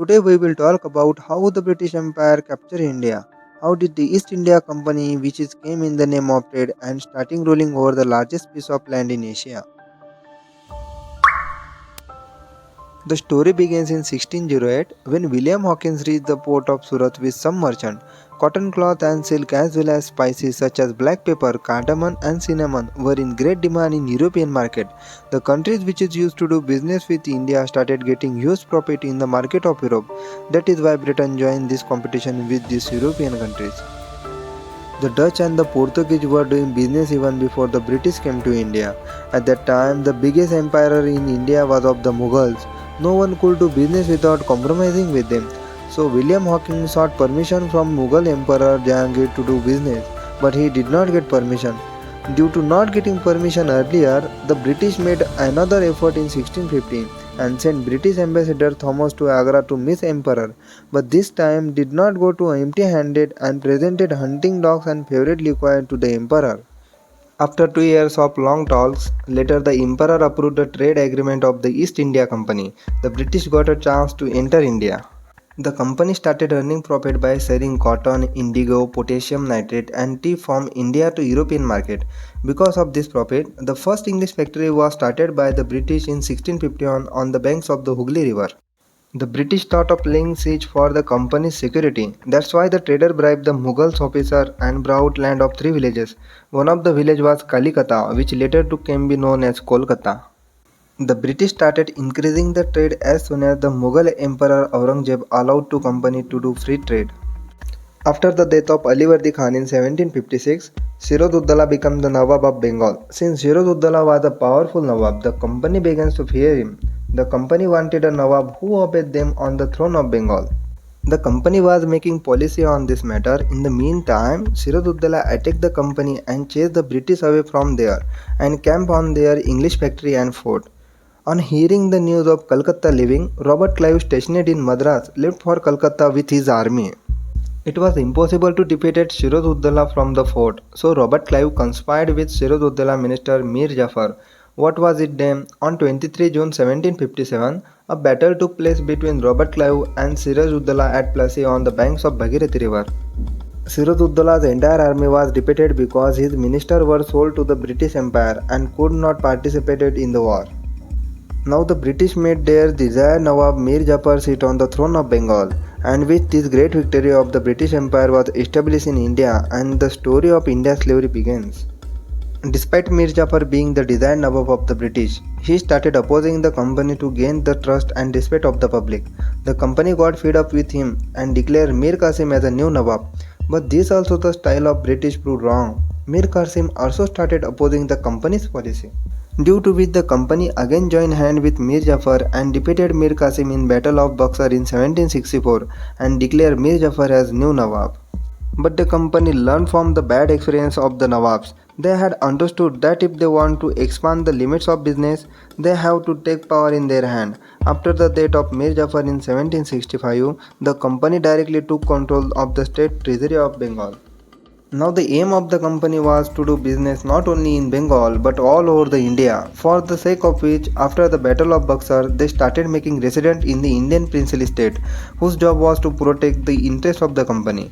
Today we will talk about how the British Empire captured India. How did the East India Company, which is came in the name of trade and starting ruling over the largest piece of land in Asia. The story begins in 1608 when William Hawkins reached the port of Surat with some merchant. Cotton cloth and silk as well as spices such as black pepper, cardamom and cinnamon were in great demand in European market. The countries which is used to do business with India started getting huge profit in the market of Europe. That is why Britain joined this competition with these European countries. The Dutch and the Portuguese were doing business even before the British came to India. At that time, the biggest empire in India was of the Mughals. No one could do business without compromising with them. So William Hawkins sought permission from Mughal Emperor Jahangir to do business, but he did not get permission. Due to not getting permission earlier, the British made another effort in 1615 and sent British ambassador Thomas to Agra to meet Emperor, but this time did not go to empty-handed and presented hunting dogs and favorite liquor to the emperor. After 2 years of long talks, later the emperor approved the trade agreement of the East India Company. The British got a chance to enter India. The company started earning profit by selling cotton, indigo, potassium nitrate and tea from India to European market. Because of this profit, the first English factory was started by the British in 1651 on the banks of the Hooghly River. The British thought of laying siege for the company's security. That's why the trader bribed the Mughals officer and brought land of 3 villages. One of the village was Kalikata, which later came to be known as Kolkata. The British started increasing the trade as soon as the Mughal Emperor Aurangzeb allowed the company to do free trade. After the death of Alivardi Khan in 1756, Siraj-ud-Dawla became the Nawab of Bengal. Since Siraj-ud-Dawla was a powerful Nawab, the company began to fear him. The company wanted a Nawab who obeyed them on the throne of Bengal. The company was making policy on this matter. In the meantime, Siraj-ud-Dawla attacked the company and chased the British away from there and camped on their English factory and fort. On hearing the news of Calcutta leaving, Robert Clive, stationed in Madras, left for Calcutta with his army. It was impossible to defeat Siraj-ud-Dawla from the fort, so Robert Clive conspired with Siraj-ud-Dawla minister Mirjafar. What was it then? On 23 June 1757, a battle took place between Robert Clive and Siraj-ud-Dawla at Plassey on the banks of Bhagirathi river. Siraj-ud-Dawla's entire army was defeated because his ministers were sold to the British Empire and could not participate in the war. Now the British made their desired Nawab Mir Jafar sit on the throne of Bengal, and with this great victory of the British Empire was established in India and the story of India's slavery begins. Despite Mir Jafar being the desired Nawab of the British, he started opposing the company to gain the trust and respect of the public. The company got fed up with him and declared Mir Qasim as a new Nawab, but this also the style of British proved wrong. Mir Qasim also started opposing the company's policy, due to which the company again joined hand with Mir Jafar and defeated Mir Qasim in Battle of Buxar in 1764 and declared Mir Jafar as new Nawab. But the company learned from the bad experience of the Nawabs. They had understood that if they want to expand the limits of business, they have to take power in their hand. After the death of Mir Jafar in 1765, the company directly took control of the state treasury of Bengal. Now the aim of the company was to do business not only in Bengal but all over the India, for the sake of which after the Battle of Buxar they started making residents in the Indian princely state, whose job was to protect the interests of the company.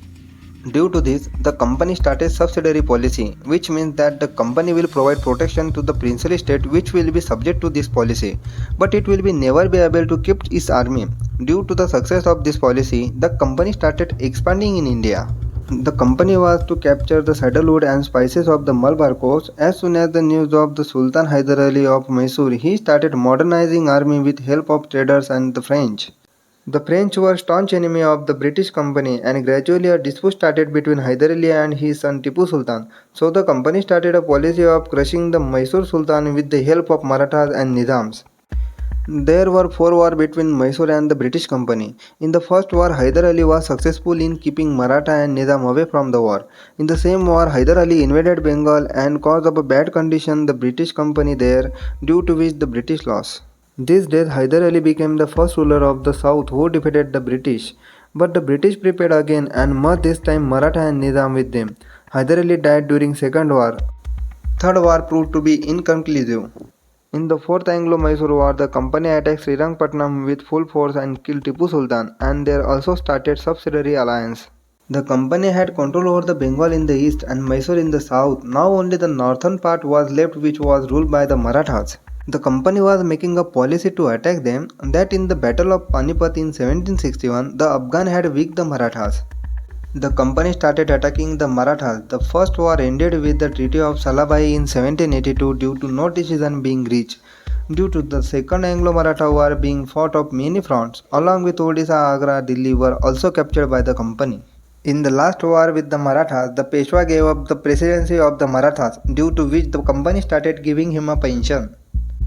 Due to this, the company started subsidiary policy, which means that the company will provide protection to the princely state which will be subject to this policy, but it will be never be able to keep its army. Due to the success of this policy, the company started expanding in India. The company was to capture the sandalwood and spices of the Malabar coast. As soon as the news of the Sultan Hyder Ali of Mysore, he started modernizing army with help of traders and the French. The French were staunch enemy of the British company and gradually a dispute started between Hyder Ali and his son Tipu Sultan. So the company started a policy of crushing the Mysore Sultan with the help of Marathas and Nizams. There were 4 wars between Mysore and the British Company. In the first war, Hyder Ali was successful in keeping Maratha and Nizam away from the war. In the same war, Hyder Ali invaded Bengal and caused up a bad condition the British Company there, due to which the British lost. These days, Hyder Ali became the first ruler of the south who defeated the British. But the British prepared again and merged this time Maratha and Nizam with them. Hyder Ali died during second war. Third war proved to be inconclusive. In the Fourth Anglo-Mysore War, the company attacked Srirangpatnam with full force and killed Tipu Sultan, and there also started subsidiary alliance. The company had control over the Bengal in the east and Mysore in the south. Now only the northern part was left, which was ruled by the Marathas. The company was making a policy to attack them, that in the Battle of Panipat in 1761, the Afghan had weakened the Marathas. The company started attacking the Marathas. The first war ended with the Treaty of Salabai in 1782 due to no decision being reached. Due to the Second Anglo-Maratha War being fought on many fronts, along with Odisha, Agra, Delhi were also captured by the company. In the last war with the Marathas, the Peshwa gave up the presidency of the Marathas, due to which the company started giving him a pension.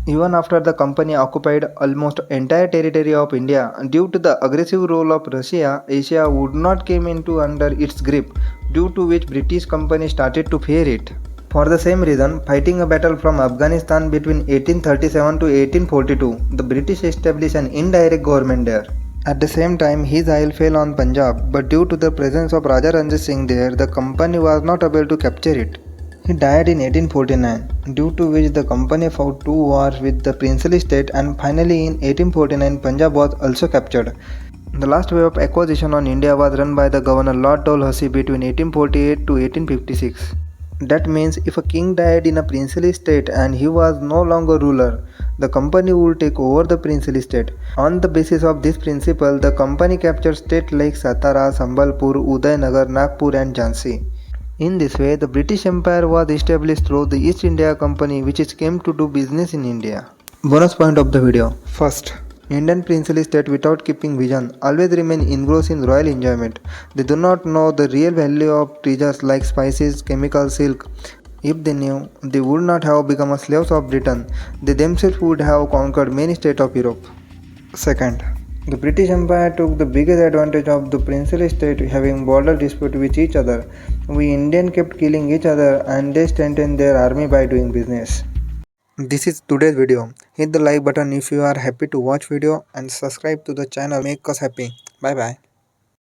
Even after the company occupied almost entire territory of India, due to the aggressive role of Russia, Asia would not come into under its grip, due to which British company started to fear it. For the same reason, fighting a battle from Afghanistan between 1837 to 1842, the British established an indirect government there. At the same time, his eye fell on Punjab, but due to the presence of Raja Ranjit Singh there, the company was not able to capture it. He died in 1849, due to which the company fought two wars with the princely state, and finally in 1849 Punjab was also captured. The last wave of acquisition on India was run by the Governor Lord Dalhousie between 1848 to 1856. That means if a king died in a princely state and he was no longer ruler, the company would take over the princely state. On the basis of this principle, the company captured states like Satara, Sambalpur, Udainagar, Nagpur and Jhansi. In this way, the British Empire was established through the East India Company, which came to do business in India. Bonus point of the video. First, Indian princely state without keeping vision always remain engrossed in royal enjoyment. They do not know the real value of treasures like spices, chemicals, silk. If they knew, they would not have become slaves of Britain. They themselves would have conquered many states of Europe. Second, the British Empire took the biggest advantage of the princely state having border dispute with each other. We Indians kept killing each other and they strengthened their army by doing business. This is today's video. Hit the like button if you are happy to watch video and subscribe to the channel. Make us happy. Bye bye.